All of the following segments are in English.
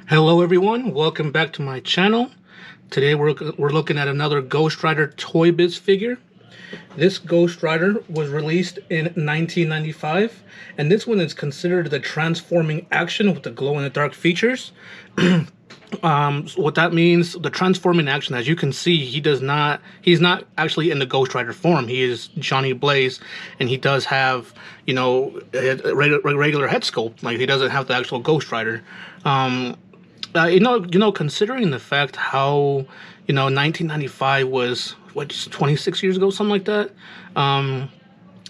Hello everyone, welcome back to my channel. Today we're looking at another Ghost Rider Toybiz figure. This Ghost Rider was released in 1995, and this one is considered the transforming action with the glow-in-the-dark features. What that means, the transforming action, as you can see, he's not actually in the Ghost Rider form. He is Johnny Blaze, and he does have, you know, a regular head sculpt. Like, he doesn't have the actual Ghost Rider. Considering the fact how, 1995 was, 26 years ago, something like that.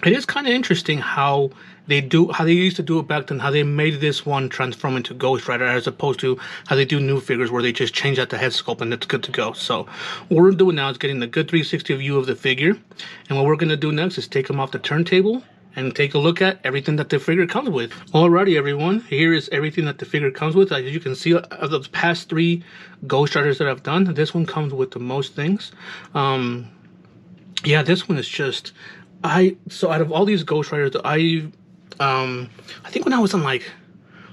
It is kind of interesting how they used to do it back then, how they made this one transform into Ghost Rider, as opposed to how they do new figures where they just change out the head sculpt and it's good to go. So what we're doing now is getting the good 360 view of the figure, and what we're going to do next is take him off the turntable and take a look at everything that the figure comes with. Alrighty everyone, here is everything that the figure comes with. As you can see, of the past 3 Ghost Riders that I've done, this one comes with the most things. Yeah, this one is just, so out of all these Ghost Riders, I think when I was in like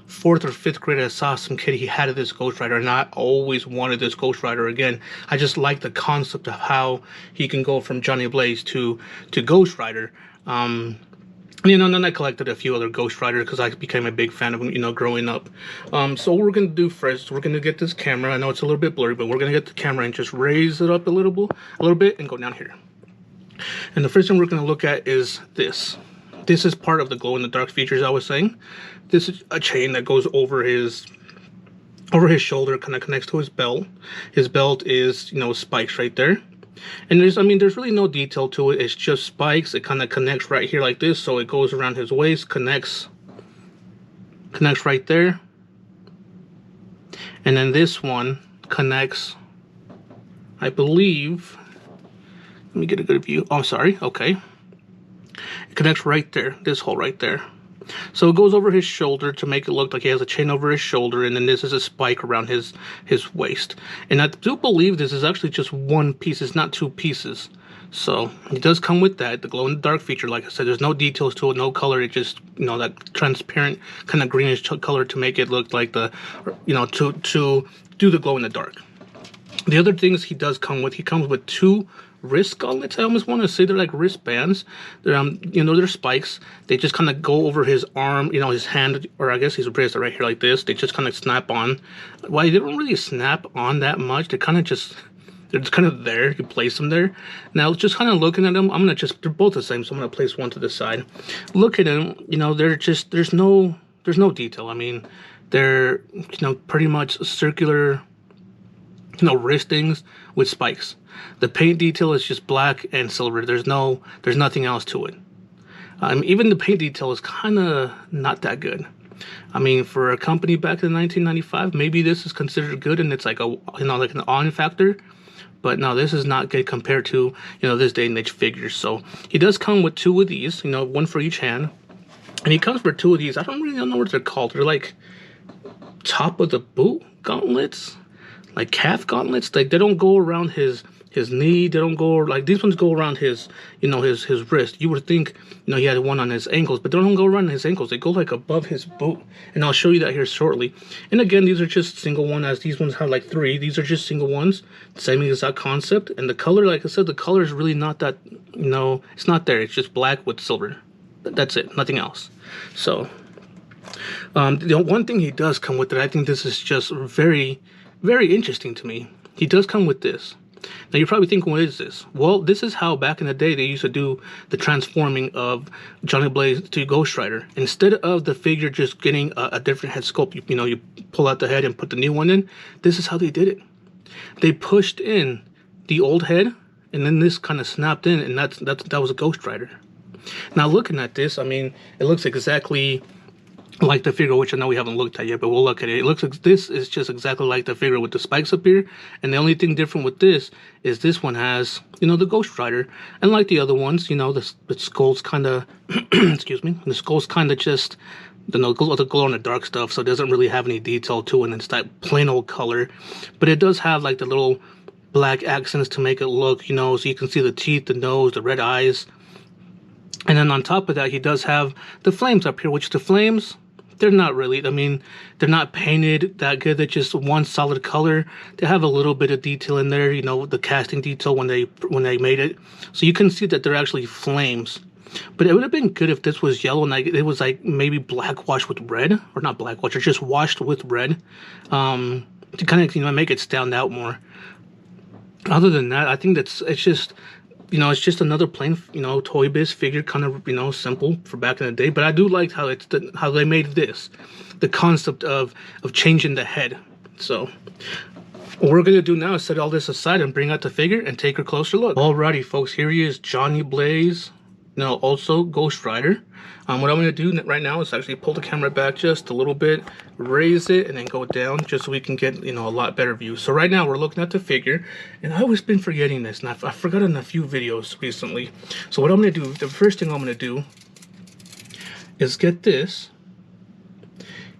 4th or 5th grade, I saw some kid, he had this Ghost Rider, and I always wanted this Ghost Rider again. I just like the concept of how he can go from Johnny Blaze to Ghost Rider. And then I collected a few other Ghost Riders because I became a big fan of them, growing up. So what we're going to do first, we're going to get this camera. I know it's a little bit blurry, but we're going to get the camera and just raise it up a little bit and go down here. And the first thing we're going to look at is this. This is part of the glow-in-the-dark features I was saying. This is a chain that goes over his shoulder, kind of connects to his belt. His belt is, spikes right there. And there's really no detail to it. It's just spikes. It kind of connects right here like this. So it goes around his waist, connects right there. And then this one connects, I believe, let me get a good view. Oh, sorry. Okay. It connects right there, this hole right there. So it goes over his shoulder to make it look like he has a chain over his shoulder, and then this is a spike around his waist. And I do believe this is actually just one piece, it's not 2 pieces. So it does come with that, the glow-in-the-dark feature. Like I said, there's no details to it, no color. It just, that transparent kind of greenish color to make it look like the, to do the glow-in-the-dark. The other things he does come with, he comes with 2 wrist gauntlets. I almost want to say they're like wristbands. They're they're spikes. They just kind of go over his arm, his hand, or I guess his wrist right here like this. They just kind of snap on. Well, they don't really snap on that much. They're just kind of there. You place them there. Now, just kind of looking at them, they're both the same, so I'm gonna place one to the side. Look at them. They're just, there's no detail. I mean, they're pretty much circular, wrist things with spikes. The paint detail is just black and silver. There's nothing else to it. Even the paint detail is kind of not that good. I mean, for a company back in 1995, maybe this is considered good, and it's like like an on factor. But no, this is not good compared to this day and age figures. So he does come with 2 of these, one for each hand, and he comes with 2 of these. I don't really know what they're called. They're like top of the boot gauntlets, like calf gauntlets. Like, they don't go around his knee. They don't go, like, these ones go around his his wrist. You would think he had one on his ankles, but they don't go around his ankles. They go like above his boot, and I'll show you that here shortly. And again, these are just single one, as these ones have like 3. These are just single ones, same exact concept. And the color, like I said, the color is really not that, it's not there. It's just black with silver. That's it, nothing else. So the one thing he does come with that I think this is just very, very interesting to me, he does come with this. Now you're probably thinking, what is this? Well, this is how back in the day they used to do the transforming of Johnny Blaze to Ghost Rider. Instead of the figure just getting a different head sculpt, you pull out the head and put the new one in. This is how they did it. They pushed in the old head, and then this kind of snapped in, and that was a Ghost Rider. Now looking at this, I mean, it looks exactly like the figure, which I know we haven't looked at yet, but we'll look at it. It looks like this is just exactly like the figure with the spikes up here, and the only thing different with this is this one has, the Ghost Rider, and like the other ones, the skull's kind of, excuse me, the skull's kind of just, the glow in the dark stuff, so it doesn't really have any detail to it, and it's that plain old color, but it does have like the little black accents to make it look, so you can see the teeth, the nose, the red eyes, and then on top of that, he does have the flames up here, which the flames, they're not really. I mean, they're not painted that good. They're just one solid color. They have a little bit of detail in there, you know, the casting detail when they made it. So you can see that they're actually flames. But it would have been good if this was yellow and it was like maybe black washed with red, or not black washed, or just washed with red, to kind of, you know, make it stand out more. Other than that, I think it's just, you know, it's just another plain, you know, Toybiz figure, kind of, you know, simple for back in the day. But I do like how how they made this, the concept of changing the head. So what we're gonna do now is set all this aside and bring out the figure and take a closer look. Alrighty, folks, here he is, Johnny Blaze. No, also Ghost Rider. What I'm going to do right now is actually pull the camera back just a little bit, raise it, and then go down just so we can get, you know, a lot better view. So right now we're looking at the figure, and I've always been forgetting this, and I've forgotten a few videos recently. So what I'm going to do, the first thing I'm going to do is get this.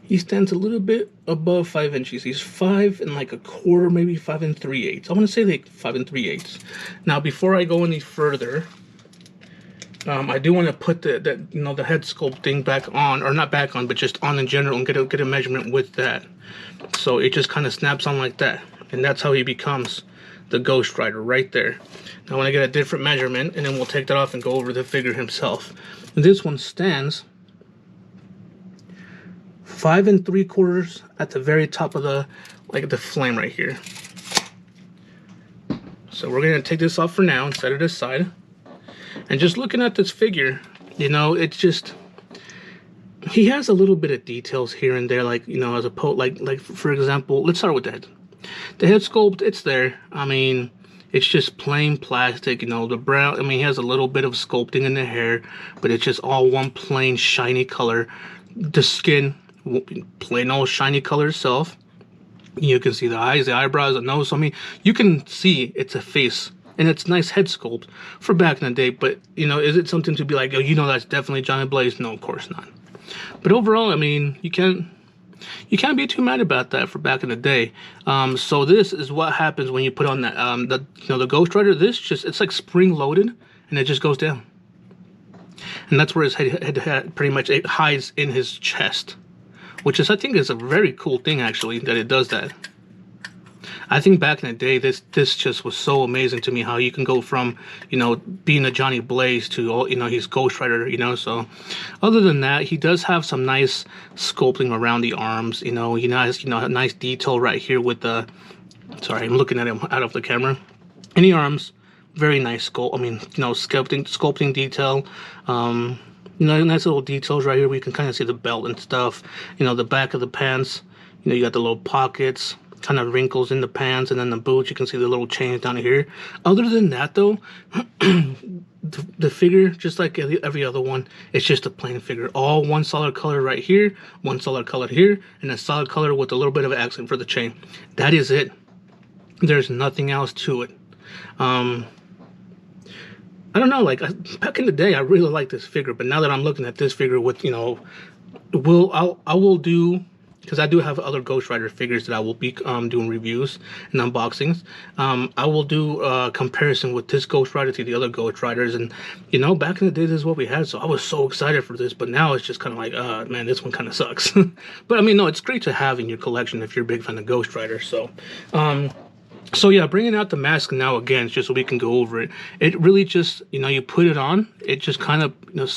He stands a little bit above 5 inches. He's 5 and like a quarter, maybe 5 and 3/8. I want to say like 5 and 3/8. Now, before I go any further, I do want to put the head sculpting back on, or not back on, but just on in general, and get a measurement with that. So it just kind of snaps on like that, and that's how he becomes the Ghost Rider right there. Now I want to get a different measurement, and then we'll take that off and go over the figure himself. And this one stands 5 3/4 at the very top of the flame right here. So we're gonna take this off for now and set it aside. And just looking at this figure, you know, it's just, he has a little bit of details here and there, like, you know, as a like for example, let's start with the head. The head sculpt, it's there. I mean, it's just plain plastic, you know, the brown, I mean, he has a little bit of sculpting in the hair, but it's just all one plain shiny color. The skin, plain old shiny color itself. You can see the eyes, the eyebrows, the nose. So, I mean, you can see it's a face. And it's nice head sculpt for back in the day, but, you know, is it something to be like, oh, you know, that's definitely Johnny Blaze? No, of course not. But overall, I mean, you can't be too mad about that for back in the day. So this is what happens when you put on that, the Ghost Rider. This just, it's like spring loaded, and it just goes down. And that's where his head pretty much, it hides in his chest, which is, I think, is a very cool thing, actually, that it does that. I think back in the day, this just was so amazing to me, how you can go from, you know, being a Johnny Blaze to, you know, he's Ghost Rider, you know. So other than that, he does have some nice sculpting around the arms, you know. He has, you know, a nice detail right here with the, sorry, I'm looking at him out of the camera. And the arms, very nice sculpt, I mean, you know, sculpting detail. You know, nice little details right here. We can kind of see the belt and stuff, you know, the back of the pants, you know, you got the little pockets, kind of wrinkles in the pants, and then the boots, you can see the little chains down here. Other than that, though, the figure, just like every other one, it's just a plain figure. All one solid color right here, one solid color here, and a solid color with a little bit of accent for the chain. That is it. There's nothing else to it. I don't know, like, back in the day, I really liked this figure, but now that I'm looking at this figure with, you know, I will do, because I do have other Ghost Rider figures that I will be doing reviews and unboxings. I will do a comparison with this Ghost Rider to the other Ghost Riders. And, you know, back in the day, this is what we had. So I was so excited for this. But now it's just kind of like, man, this one kind of sucks. But, I mean, no, it's great to have in your collection if you're a big fan of Ghost Rider. So, yeah, bringing out the mask now again, just so we can go over it. It really just, you know, you put it on. It just kind of, you know,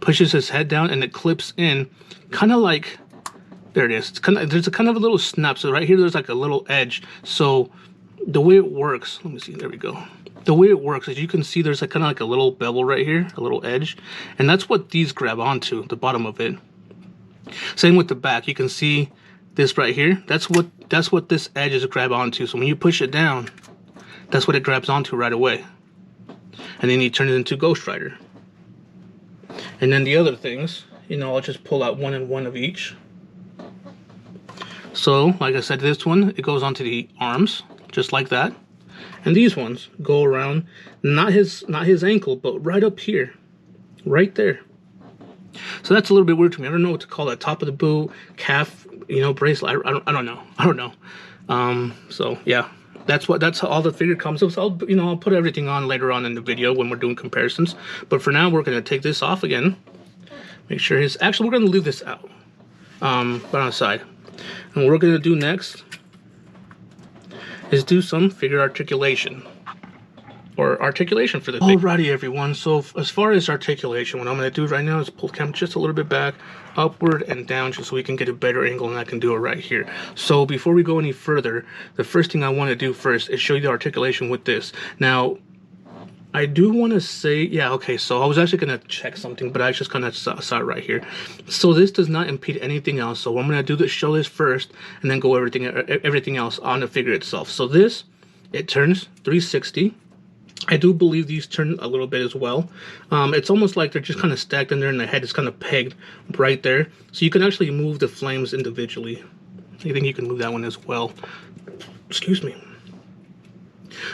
pushes his head down and it clips in, kind of like, there it is. It's kind of, there's a kind of a little snap. So right here, there's like a little edge. So the way it works, let me see, there we go. The way it works is you can see there's like kind of like a little bevel right here, a little edge. And that's what these grab onto, the bottom of it. Same with the back. You can see this right here. That's what this edge is grab onto. So when you push it down, that's what it grabs onto right away. And then you turn it into Ghost Rider. And then the other things, you know, I'll just pull out one and one of each. So, like I said, this one, it goes onto the arms, just like that. And these ones go around, not his ankle, but right up here, right there. So that's a little bit weird to me. I don't know what to call that. Top of the boot, calf, you know, bracelet. I don't know. So yeah, that's how all the figure comes up. So I'll put everything on later on in the video when we're doing comparisons. But for now, we're gonna take this off again. Make sure actually, we're gonna leave this out. but on the side. And what we're gonna do next is do some figure articulation. Or articulation for the thing. Alrighty everyone, so as far as articulation, what I'm going to do right now is pull the camera just a little bit back, upward and down, just so we can get a better angle, and I can do it right here. So before we go any further, the first thing I want to do first is show you the articulation with this. Now, I do want to say, yeah, okay, so I was actually going to check something, but I just kind of saw it right here. So this does not impede anything else, so I'm going to do this, show this first, and then go everything else on the figure itself. So this, it turns 360. I do believe these turn a little bit as well. It's almost like they're just kind of stacked in there, and the head is kind of pegged right there. So you can actually move the flames individually. I think you can move that one as well. Excuse me.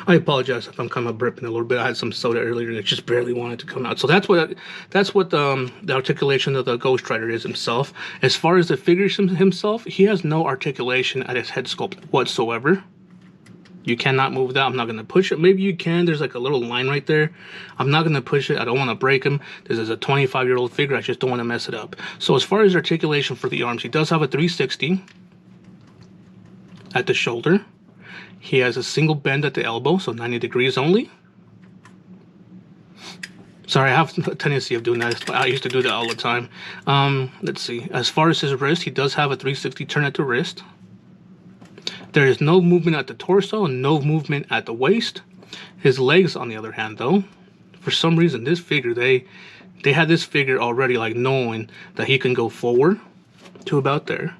I apologize if I'm kind of burping a little bit. I had some soda earlier and it just barely wanted to come out. So that's what the articulation of the Ghost Rider is himself. As far as the figure himself, he has no articulation at his head sculpt whatsoever. You cannot move that. I'm not going to push it. Maybe you can. There's like a little line right there. I'm not going to push it. I don't want to break him. This is a 25-year-old figure. I just don't want to mess it up. So as far as articulation for the arms, he does have a 360 at the shoulder. He has a single bend at the elbow, so 90 degrees only. Sorry, I have a tendency of doing that. I used to do that all the time. Let's see. As far as his wrist, he does have a 360 turn at the wrist. There is no movement at the torso and no movement at the waist. His legs, on the other hand, though, for some reason, this figure, they had this figure already like knowing that he can go forward to about there,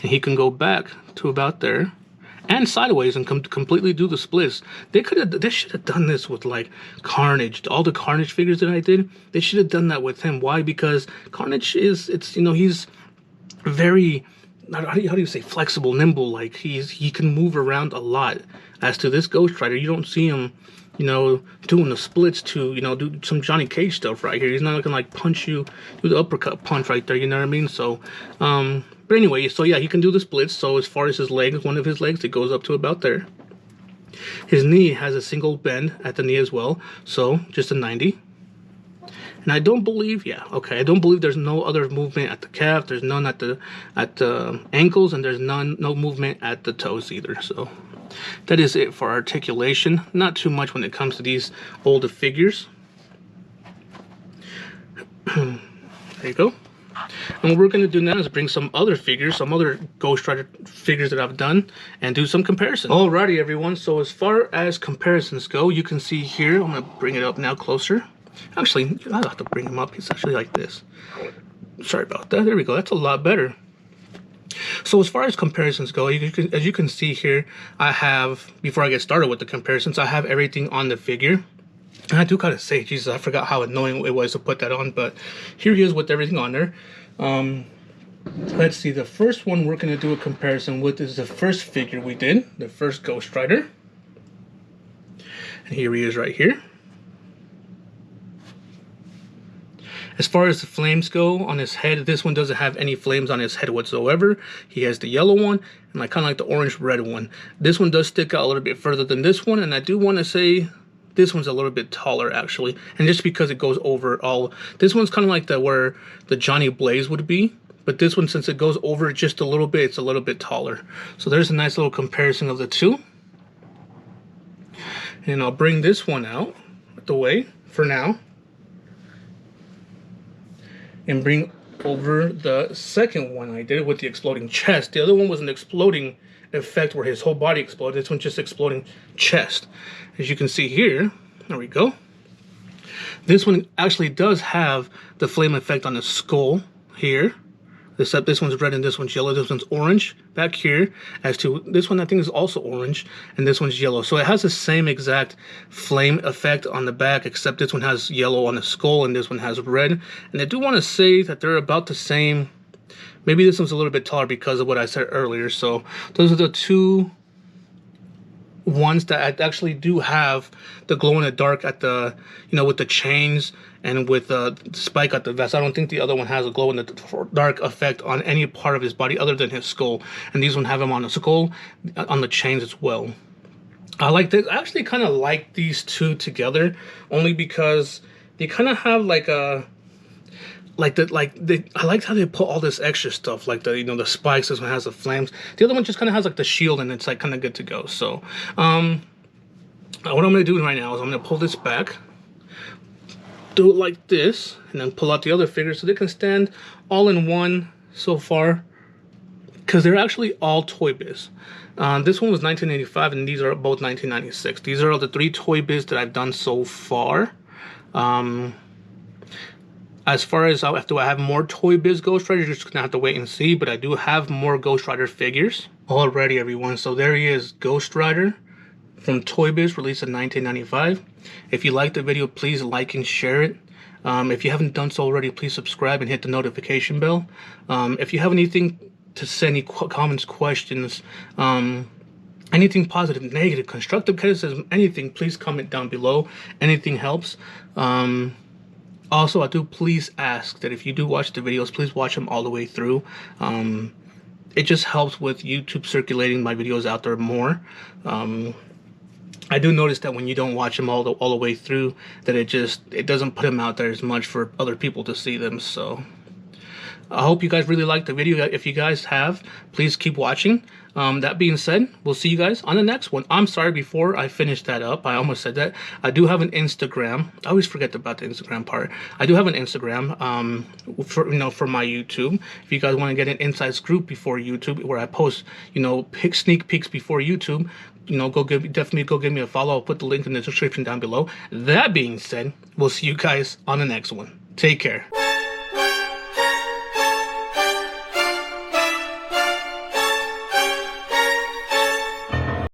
and he can go back to about there, and sideways and completely do the splits. They should have done this with like Carnage. All the Carnage figures that I did, they should have done that with him. Why? Because Carnage he's very, how do you say, flexible, nimble, like he can move around a lot. As to this Ghost Rider, you don't see him, doing the splits to, do some Johnny Cage stuff right here. He's not gonna like punch you, do the uppercut punch right there, you know what I mean? So, but anyway, so yeah, he can do the splits. So as far as his legs, one of his legs, it goes up to about there. His knee has a single bend at the knee as well, so just a 90. And I don't believe, I don't believe there's no other movement at the calf. There's none at the ankles, and there's no movement at the toes either. So that is it for articulation. Not too much when it comes to these older figures. There you go. And what we're going to do now is bring some other figures, some other Ghost Rider figures that I've done, and do some comparison. Alrighty, everyone. So as far as comparisons go, you can see here, I'm going to bring it up now closer. Actually, I have to bring him up. It's actually like this. Sorry about that. There we go. That's a lot better. So as far as comparisons go, as you can see here, I have, before I get started with the comparisons, I have everything on the figure. And I do gotta say, Jesus, I forgot how annoying it was to put that on, but here he is with everything on there. Let's see, the first one we're gonna do a comparison with is the first figure we did, the first Ghost Rider. And here he is right here. As far as the flames go on his head, this one doesn't have any flames on his head whatsoever. He has the yellow one, and I kind of like the orange-red one. This one does stick out a little bit further than this one, and I do want to say this one's a little bit taller, actually. And just because it goes over all... This one's kind of like where the Johnny Blaze would be, but this one, since it goes over just a little bit, it's a little bit taller. So there's a nice little comparison of the two. And I'll bring this one out the way for now, and bring over the second one I did with the exploding chest. The other one was an exploding effect where his whole body exploded. This one's just exploding chest. As you can see here, there we go. This one actually does have the flame effect on the skull here. Except this one's red and this one's yellow. This one's orange back here. As to this one, I think is also orange, and this one's yellow. So it has the same exact flame effect on the back, except this one has yellow on the skull and this one has red. And I do want to say that they're about the same. Maybe this one's a little bit taller because of what I said earlier. So those are the two ones that actually do have the glow in the dark at the, with the chains and with the spike at the vest. I don't think the other one has a glow in the dark effect on any part of his body other than his skull. And these one have him on the skull, on the chains as well. I like this. I actually kind of like these two together, only because they kind of have like a, I liked how they put all this extra stuff, like the, you know, the spikes. This one has the flames. The other one just kind of has like the shield, and it's like kind of good to go. So what I'm gonna do right now is I'm gonna pull this back, do it like this, and then pull out the other figures so they can stand all in one so far, because they're actually all Toybiz. This one was 1985, and these are both 1996. These are the 3 Toybiz that I've done so far. As far as do I have more Toybiz Ghost Rider, you're just gonna have to wait and see. But I do have more Ghost Rider figures already, everyone. So there he is, Ghost Rider from Toybiz, released in 1995. If you liked the video, please like and share it. If you haven't done so already, please subscribe and hit the notification bell. If you have anything to say, any comments, questions, anything positive, negative, constructive criticism, anything, please comment down below. Anything helps. Also, I do please ask that if you do watch the videos, please watch them all the way through. It just helps with YouTube circulating my videos out there more. I do notice that when you don't watch them all the way through, that it doesn't put them out there as much for other people to see them. So I hope you guys really liked the video. If you guys have, please keep watching. That being said, we'll see you guys on the next one. I'm sorry, before I finish that up, I almost said that. I do have an Instagram. I always forget about the Instagram part. I do have an Instagram for my YouTube. If you guys want to get an inside scoop before YouTube, where I post, you know, sneak peeks before YouTube, you know, definitely go give me a follow. I'll put the link in the description down below. That being said, we'll see you guys on the next one. Take care.